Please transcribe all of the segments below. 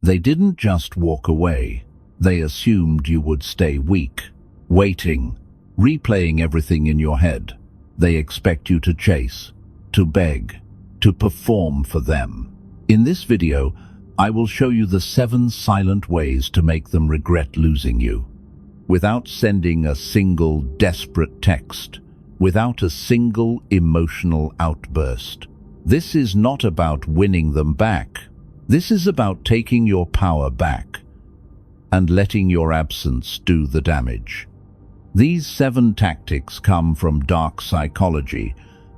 They didn't just walk away. They assumed you would stay weak, waiting, replaying everything in your head. They expect you to chase, to beg, to perform for them. In this video, I will show you the 7 silent ways to make them regret losing you. Without sending a single desperate text, without a single emotional outburst. This is not about winning them back. This is about taking your power back and letting your absence do the damage. These 7 tactics come from dark psychology,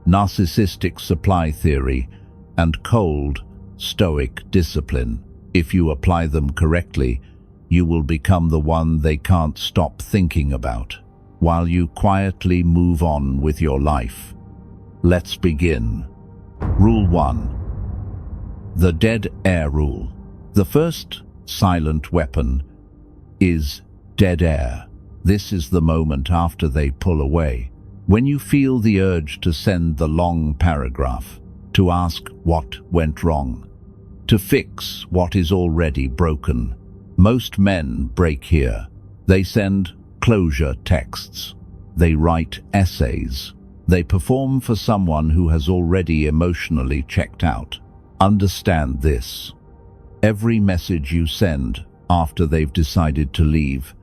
narcissistic supply theory, and cold, stoic discipline. If you apply them correctly, you will become the one they can't stop thinking about, while you quietly move on with your life. Let's begin. Rule 1. The dead air rule. The first silent weapon is dead air. This is the moment after they pull away, when you feel the urge to send the long paragraph, to ask what went wrong, to fix what is already broken. Most men break here. They send closure texts. They write essays. They perform for someone who has already emotionally checked out. Understand this. Every message you send after they've decided to leave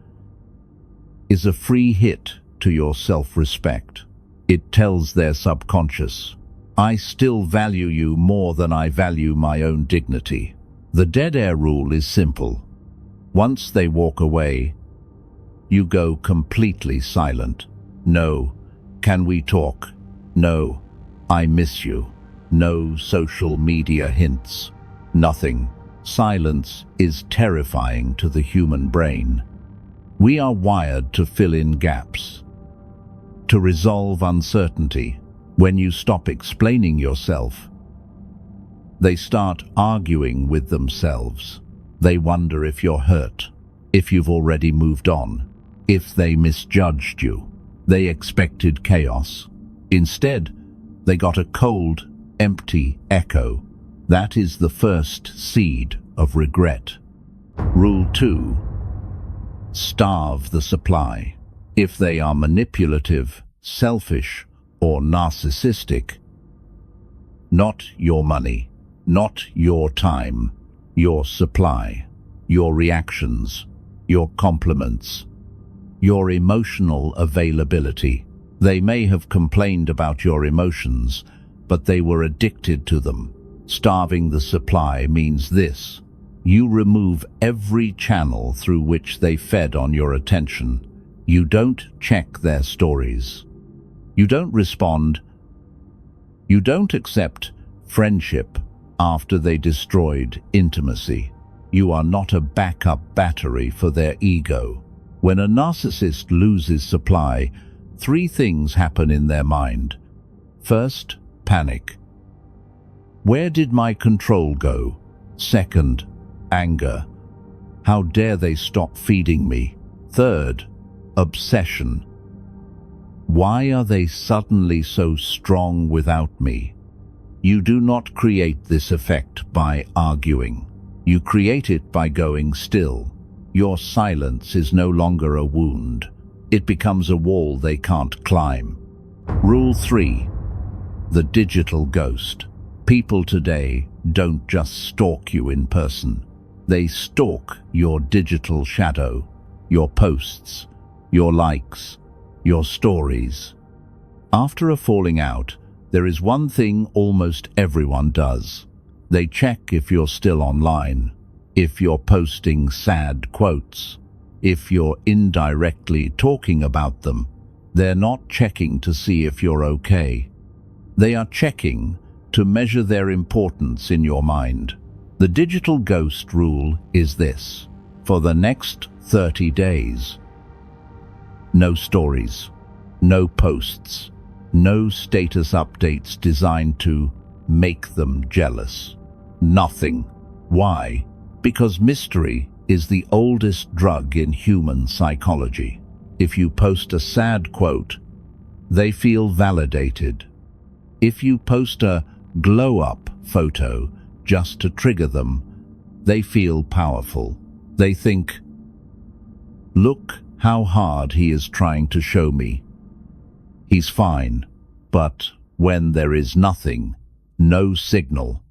is a free hit to your self-respect. It tells their subconscious, I still value you more than I value my own dignity. The dead air rule is simple. Once they walk away, you go completely silent. No, can we talk? No, I miss you. No social media hints. Nothing. Silence is terrifying to the human brain. We are wired to fill in gaps, to resolve uncertainty. When you stop explaining yourself, they start arguing with themselves. They wonder if you're hurt, if you've already moved on, if they misjudged you. They expected chaos. Instead, they got a cold, empty echo. That is the first seed of regret. Rule 2. Starve the supply. If they are manipulative, selfish, or narcissistic, not your money, not your time, your supply, your reactions, your compliments, your emotional availability. They may have complained about your emotions, but they were addicted to them. Starving the supply means this. You remove every channel through which they fed on your attention. You don't check their stories. You don't respond. You don't accept friendship after they destroyed intimacy. You are not a backup battery for their ego. When a narcissist loses supply, 3 things happen in their mind. First, panic. Where did my control go? Second, anger. How dare they stop feeding me? Third, obsession. Why are they suddenly so strong without me? You do not create this effect by arguing. You create it by going still. Your silence is no longer a wound. It becomes a wall they can't climb. Rule 3. The digital ghost. People today don't just stalk you in person. They stalk your digital shadow, your posts, your likes, your stories. After a falling out, there is one thing almost everyone does. They check if you're still online, if you're posting sad quotes, if you're indirectly talking about them. They're not checking to see if you're okay. They are checking to measure their importance in your mind. The digital ghost rule is this. For the next 30 days, no stories, no posts, no status updates designed to make them jealous. Nothing. Why? Because mystery is the oldest drug in human psychology. If you post a sad quote, they feel validated. If you post a glow-up photo just to trigger them, They feel powerful. They think, "Look how hard he is trying to show me. He's fine." But when there is nothing, no signal,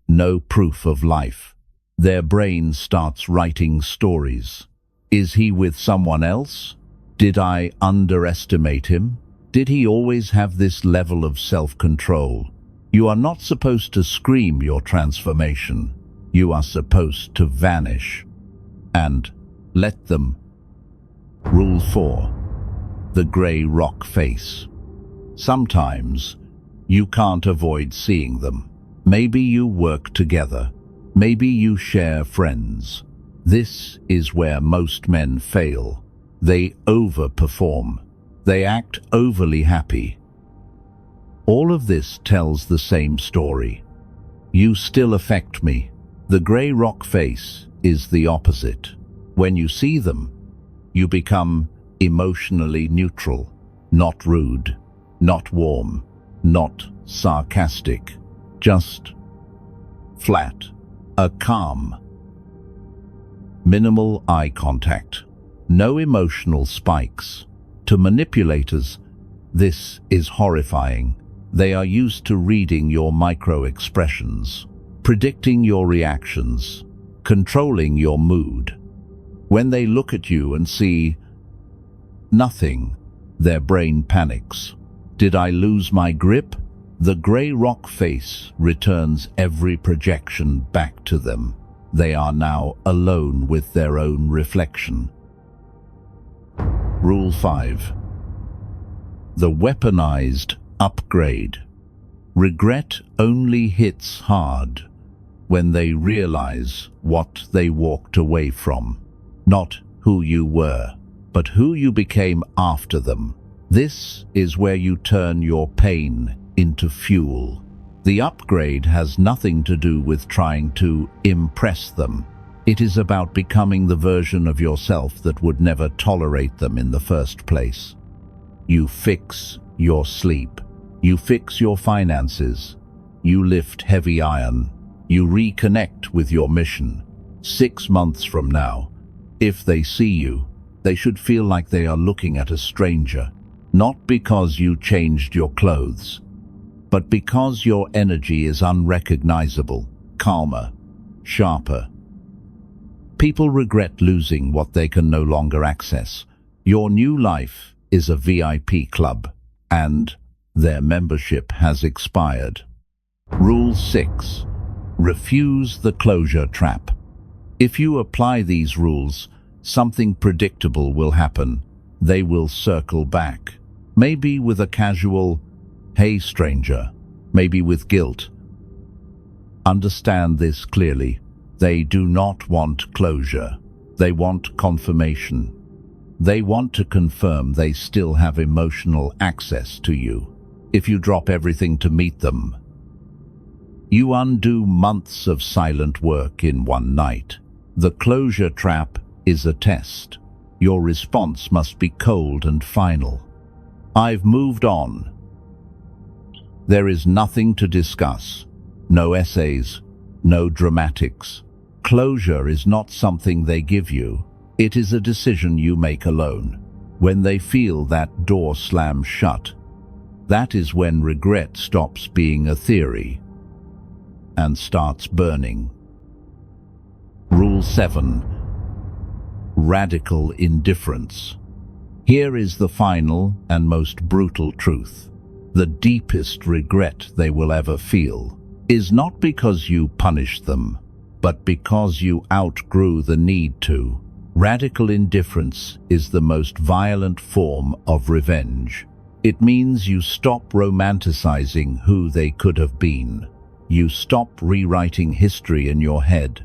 no proof of life, their brain starts writing stories. Is he with someone else? Did I underestimate him? Did he always have this level of self-control? You are not supposed to scream your transformation. You are supposed to vanish and let them. Rule 4. The grey rock face. Sometimes you can't avoid seeing them. Maybe you work together. Maybe you share friends. This is where most men fail. They overperform. They act overly happy. All of this tells the same story. You still affect me. The grey rock face is the opposite. When you see them, you become emotionally neutral, not rude, not warm, not sarcastic, just flat, a calm. Minimal eye contact, no emotional spikes. To manipulators, this is horrifying. They are used to reading your micro-expressions, predicting your reactions, controlling your mood. When they look at you and see nothing, their brain panics. Did I lose my grip? The grey rock face returns every projection back to them. They are now alone with their own reflection. Rule 5. The weaponized upgrade. Regret only hits hard when they realize what they walked away from. Not who you were, but who you became after them. This is where you turn your pain into fuel. The upgrade has nothing to do with trying to impress them. It is about becoming the version of yourself that would never tolerate them in the first place. You fix your sleep. You fix your finances. You lift heavy iron. You reconnect with your mission. 6 months from now, if they see you, they should feel like they are looking at a stranger, not because you changed your clothes, but because your energy is unrecognizable, calmer, sharper. People regret losing what they can no longer access. Your new life is a VIP club, and their membership has expired. Rule 6. Refuse the closure trap. If you apply these rules, something predictable will happen. They will circle back. Maybe with a casual, "Hey stranger," maybe with guilt. Understand this clearly. They do not want closure. They want confirmation. They want to confirm they still have emotional access to you. If you drop everything to meet them, you undo months of silent work in one night. The closure trap is a test. Your response must be cold and final. I've moved on. There is nothing to discuss. No essays, no dramatics. Closure is not something they give you. It is a decision you make alone. When they feel that door slam shut, that is when regret stops being a theory and starts burning. Rule 7. Radical indifference. Here is the final and most brutal truth. The deepest regret they will ever feel is not because you punished them, but because you outgrew the need to. Radical indifference is the most violent form of revenge. It means you stop romanticizing who they could have been. You stop rewriting history in your head.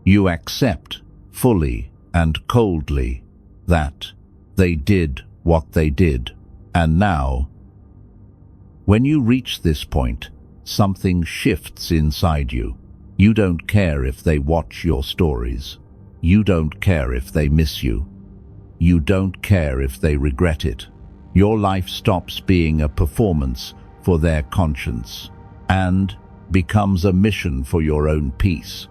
You accept fully and coldly that they did what they did. And now, when you reach this point, something shifts inside you. You don't care if they watch your stories. You don't care if they miss you. You don't care if they regret it. Your life stops being a performance for their conscience and becomes a mission for your own peace.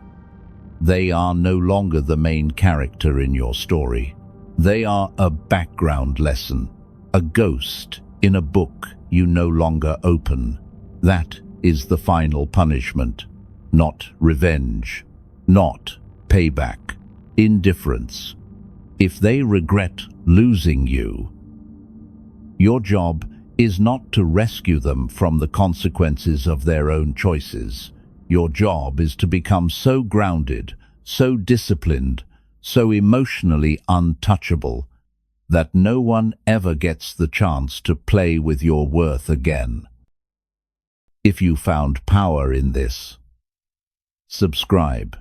They are no longer the main character in your story. They are a background lesson, a ghost in a book you no longer open. That is the final punishment, not revenge, not payback, indifference. If they regret losing you, your job is not to rescue them from the consequences of their own choices. Your job is to become so grounded, so disciplined, so emotionally untouchable that no one ever gets the chance to play with your worth again. If you found power in this, subscribe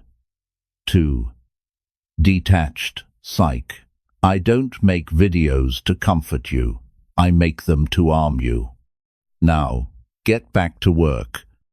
to Detached Psych. I don't make videos to comfort you. I make them to arm you. Now, get back to work.